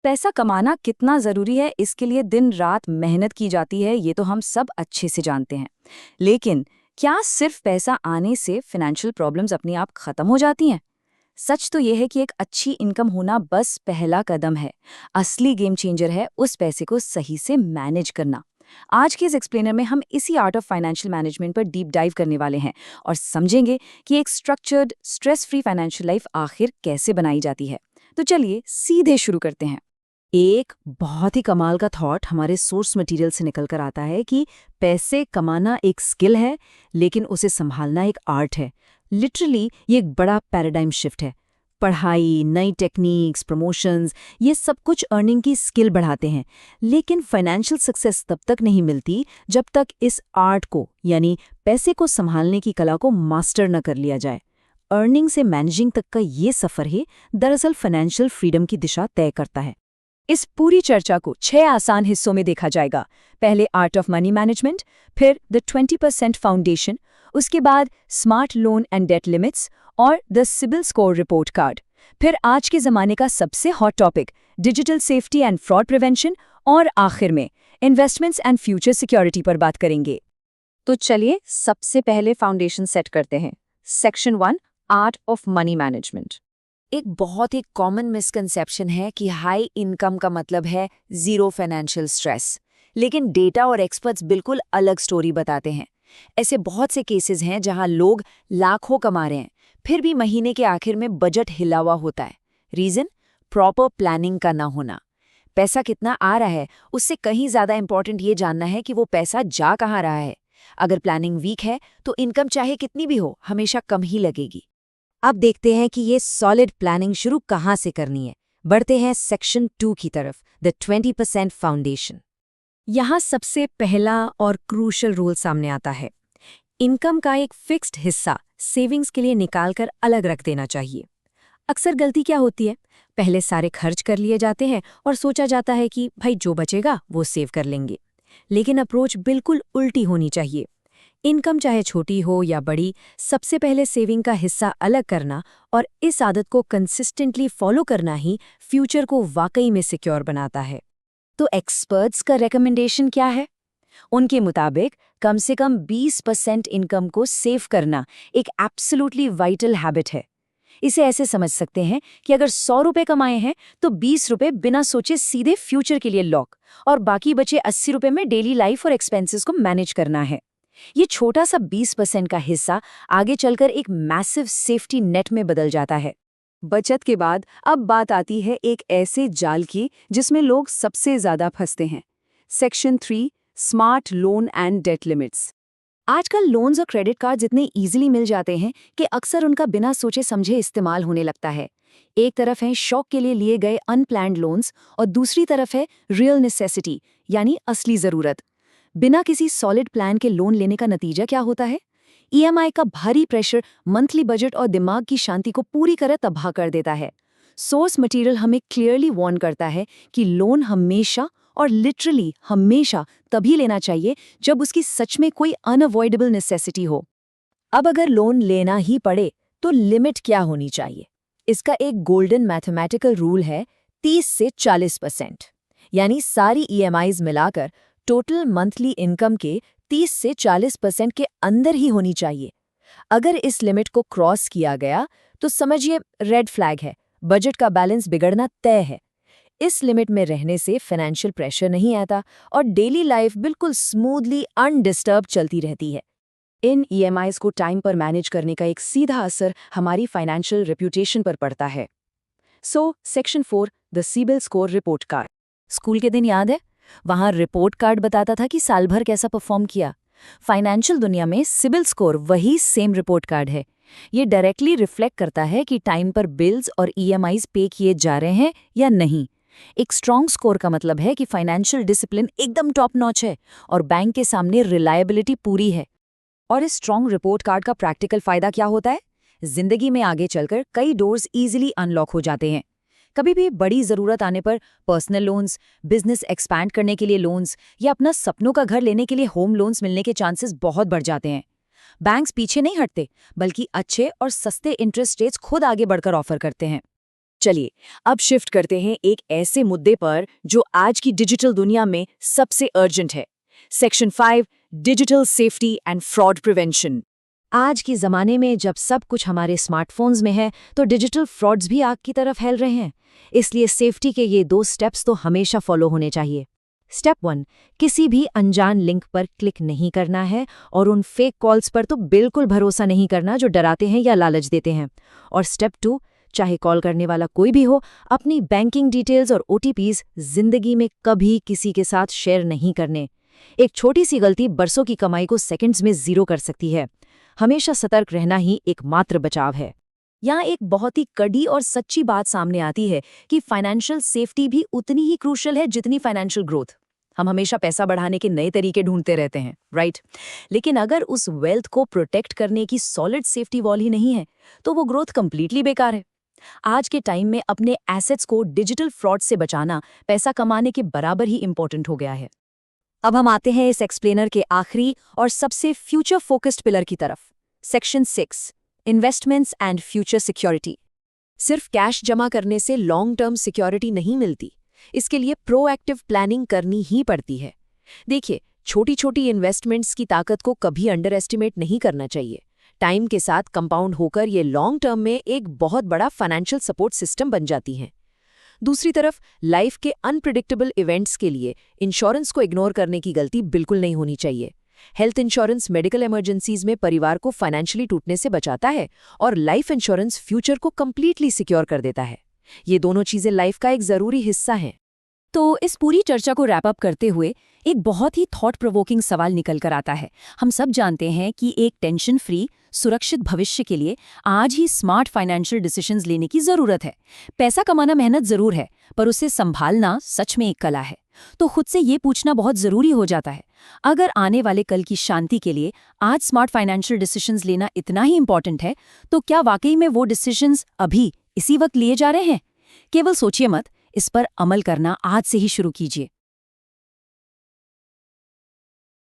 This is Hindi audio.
पैसा कमाना कितना ज़रूरी है, इसके लिए दिन रात मेहनत की जाती है, ये तो हम सब अच्छे से जानते हैं। लेकिन क्या सिर्फ पैसा आने से फाइनेंशियल प्रॉब्लम्स अपने आप खत्म हो जाती हैं? सच तो यह है कि एक अच्छी इनकम होना बस पहला कदम है। असली गेम चेंजर है उस पैसे को सही से मैनेज करना। आज के इस एक्सप्लेनर में हम इसी आर्ट ऑफ फाइनेंशियल मैनेजमेंट पर डीप डाइव करने वाले हैं और समझेंगे कि एक structured, stress free financial life आखिर कैसे बनाई जाती है। तो चलिए सीधे शुरू करते हैं। एक बहुत ही कमाल का थॉट हमारे सोर्स मटेरियल से निकल कर आता है कि पैसे कमाना एक स्किल है, लेकिन उसे संभालना एक आर्ट है। लिटरली ये एक बड़ा पैराडाइम शिफ्ट है। पढ़ाई, नई टेक्निक्स, प्रमोशंस, ये सब कुछ अर्निंग की स्किल बढ़ाते हैं, लेकिन फाइनेंशियल सक्सेस तब तक नहीं मिलती जब तक इस आर्ट को, यानी पैसे को संभालने की कला को मास्टर न कर लिया जाए। अर्निंग से मैनेजिंग तक का ये सफर ही दरअसल फाइनेंशियल फ्रीडम की दिशा तय करता है। इस पूरी चर्चा को 6 आसान हिस्सों में देखा जाएगा। पहले आर्ट ऑफ मनी मैनेजमेंट, फिर द 20% फाउंडेशन, उसके बाद smart loan and debt limits और the CIBIL score report card, फिर आज के ज़माने का सबसे hot topic digital safety and fraud prevention, और आखिर में इन्वेस्टमेंट्स एंड फ्यूचर सिक्योरिटी पर बात करेंगे। तो चलिए सबसे पहले फाउंडेशन सेट करते हैं। Section 1, art of money management. एक बहुत ही कॉमन मिसकंसेप्शन है कि हाई इनकम का मतलब है जीरो फाइनेंशियल स्ट्रेस, लेकिन डेटा और एक्सपर्ट्स बिल्कुल अलग स्टोरी बताते हैं। ऐसे बहुत से केसेस हैं जहां लोग लाखों कमा रहे हैं, फिर भी महीने के आखिर में बजट हिला हुआ होता है। रीजन? प्रॉपर प्लानिंग का ना होना। पैसा कितना आ रहा है उससे कहीं ज्यादा इंपॉर्टेंट ये जानना है कि वो पैसा जा कहाँ रहा है। अगर प्लानिंग वीक है तो इनकम चाहे कितनी भी हो हमेशा कम ही लगेगी। अब देखते हैं कि ये सॉलिड प्लानिंग शुरू कहाँ से करनी है। बढ़ते हैं सेक्शन 2 की तरफ, द 20% फाउंडेशन। यहाँ सबसे पहला और क्रूशल रूल सामने आता है। इनकम का एक फिक्स्ड हिस्सा सेविंग्स के लिए निकालकर अलग रख देना चाहिए। अक्सर गलती क्या होती है, पहले सारे खर्च कर लिए जाते हैं और सोचा जाता है कि भाई जो बचेगा वो सेव कर लेंगे। लेकिन अप्रोच बिल्कुल उल्टी होनी चाहिए। इनकम चाहे छोटी हो या बड़ी, सबसे पहले सेविंग का हिस्सा अलग करना और इस आदत को कंसिस्टेंटली फॉलो करना ही फ्यूचर को वाकई में सिक्योर बनाता है। तो एक्सपर्ट्स का रिकमेंडेशन क्या है? उनके मुताबिक कम से कम 20% इनकम को सेव करना एक एब्सोल्युटली वाइटल हैबिट है। इसे ऐसे समझ सकते हैं कि अगर 100 रुपए कमाए हैं तो 20 रुपए बिना सोचे सीधे फ्यूचर के लिए लॉक, और बाकी बचे 80 रुपए में डेली लाइफ और एक्सपेंसेस को मैनेज करना है। ये छोटा सा 20% का हिस्सा आगे चलकर एक मैसिव सेफ्टी नेट में बदल जाता है। बचत के बाद अब बात आती है एक ऐसे जाल की जिसमें लोग सबसे ज्यादा फंसते हैं। Section 3, smart loan and debt limits. आजकल लोन्स और क्रेडिट कार्ड इतने इजीली मिल जाते हैं कि अक्सर उनका बिना सोचे समझे इस्तेमाल होने लगता है। एक तरफ है शौक के लिए लिए गए अनप्लान्ड लोन्स और दूसरी तरफ है रियल नेसेसिटी, यानी असली जरूरत। बिना किसी सॉलिड प्लान के लोन लेने का नतीजा क्या होता है? ईएमआई का भारी प्रेशर मंथली बजट और दिमाग की शांति को पूरी तरह तबाह कर देता है। सोर्स मटेरियल हमें क्लियरली वार्न करता है कि लोन हमेशा और लिटरली हमेशा तभी लेना चाहिए जब उसकी सच में कोई अनअवॉइडेबल नेसेसिटी हो। अब अगर लोन लेना ही पड़े तो लिमिट क्या होनी चाहिए? इसका एक गोल्डन मैथमेटिकल रूल है, 30 से 40%, यानी सारी ईएमआईज मिलाकर टोटल मंथली इनकम के 30 से 40% के अंदर ही होनी चाहिए। अगर इस लिमिट को क्रॉस किया गया तो समझिए रेड फ्लैग है, बजट का बैलेंस बिगड़ना तय है। इस लिमिट में रहने से फाइनेंशियल प्रेशर नहीं आता और डेली लाइफ बिल्कुल स्मूथली अनडिस्टर्ब चलती रहती है। इन ईएमआईज को टाइम पर मैनेज करने का एक सीधा असर हमारी फाइनेंशियल रेप्यूटेशन पर पड़ता है। Section 4, the CIBIL score report card. School के दिन याद है? वहां रिपोर्ट कार्ड बताता था कि साल भर कैसा परफॉर्म किया। फाइनेंशियल दुनिया में सिबिल स्कोर वही सेम रिपोर्ट कार्ड है। ये डायरेक्टली रिफ्लेक्ट करता है कि टाइम पर बिल्स और ईएमआईज पे किए जा रहे हैं या नहीं। एक स्ट्रॉन्ग स्कोर का मतलब है कि फाइनेंशियल डिसिप्लिन एकदम टॉप नॉच है और बैंक के सामने रिलायबिलिटी पूरी है। और इस स्ट्रॉन्ग रिपोर्ट कार्ड का प्रैक्टिकल फायदा क्या होता है? जिंदगी में आगे चलकर कई डोर्स इजीली अनलॉक हो जाते हैं। कभी भी बड़ी ज़रूरत आने पर पर्सनल लोन्स, बिजनेस एक्सपैंड करने के लिए लोन्स या अपना सपनों का घर लेने के लिए होम लोन्स मिलने के चांसेस बहुत बढ़ जाते हैं। बैंक्स पीछे नहीं हटते, बल्कि अच्छे और सस्ते इंटरेस्ट रेट्स खुद आगे बढ़कर ऑफर करते हैं। चलिए अब शिफ्ट करते हैं एक ऐसे मुद्दे पर जो आज की डिजिटल दुनिया में सबसे अर्जेंट है। Section 5, digital safety and fraud prevention. आज के ज़माने में जब सब कुछ हमारे स्मार्टफोन्स में है तो डिजिटल फ्रॉड्स भी आग की तरफ फैल रहे हैं। इसलिए सेफ्टी के ये 2 स्टेप्स तो हमेशा फॉलो होने चाहिए। स्टेप 1, किसी भी अनजान लिंक पर क्लिक नहीं करना है और उन फेक कॉल्स पर तो बिल्कुल भरोसा नहीं करना जो डराते हैं या लालच देते हैं। और स्टेप 2, चाहे कॉल करने वाला कोई भी हो, अपनी बैंकिंग डिटेल्स और OTPs जिंदगी में कभी किसी के साथ शेयर नहीं करने। एक छोटी सी गलती बरसों की कमाई को सेकंड्स में ज़ीरो कर सकती है। हमेशा सतर्क रहना ही एकमात्र बचाव है। यहाँ एक बहुत ही कड़ी और सच्ची बात सामने आती है कि फाइनेंशियल सेफ्टी भी उतनी ही क्रूशल है जितनी फाइनेंशियल ग्रोथ। हम हमेशा पैसा बढ़ाने के नए तरीके ढूंढते रहते हैं, राइट? लेकिन अगर उस वेल्थ को प्रोटेक्ट करने की सॉलिड सेफ्टी वॉल ही नहीं है तो वो ग्रोथ कंप्लीटली बेकार है। आज के टाइम में अपने एसेट्स को डिजिटल फ्रॉड से बचाना पैसा कमाने के बराबर ही इंपॉर्टेंट हो गया है। अब हम आते हैं इस एक्सप्लेनर के आखिरी और सबसे फ्यूचर फोकस्ड पिलर की तरफ। Section 6, investments and future security. सिर्फ कैश जमा करने से लॉन्ग टर्म सिक्योरिटी नहीं मिलती, इसके लिए प्रोएक्टिव प्लानिंग करनी ही पड़ती है। देखिए, छोटी छोटी इन्वेस्टमेंट्स की ताकत को कभी अंडर एस्टिमेट नहीं करना चाहिए। टाइम के साथ कंपाउंड होकर ये लॉन्ग टर्म में एक बहुत बड़ा फाइनेंशियल सपोर्ट सिस्टम बन जाती हैं। दूसरी तरफ लाइफ के अनप्रिडिक्टेबल इवेंट्स के लिए इंश्योरेंस को इग्नोर करने की गलती बिल्कुल नहीं होनी चाहिए। हेल्थ इंश्योरेंस मेडिकल इमरजेंसीज में परिवार को फाइनेंशियली टूटने से बचाता है और लाइफ इंश्योरेंस फ्यूचर को कंप्लीटली सिक्योर कर देता है। ये दोनों चीजें लाइफ का एक जरूरी हिस्सा हैं। तो इस पूरी चर्चा को रैप अप करते हुए एक बहुत ही थॉट प्रोवोकिंग सवाल निकल कर आता है। हम सब जानते हैं कि एक टेंशन फ्री सुरक्षित भविष्य के लिए आज ही स्मार्ट फाइनेंशियल डिसीजंस लेने की जरूरत है। पैसा कमाना मेहनत जरूर है, पर उसे संभालना सच में एक कला है। तो खुद से ये पूछना बहुत जरूरी हो जाता है, अगर आने वाले कल की शांति के लिए आज स्मार्ट फाइनेंशियल डिसीजंस लेना इतना ही इंपॉर्टेंट है, तो क्या वाकई में वो डिसीजंस अभी इसी वक्त लिए जा रहे हैं? केवल सोचिए मत, इस पर अमल करना आज से ही शुरू कीजिए।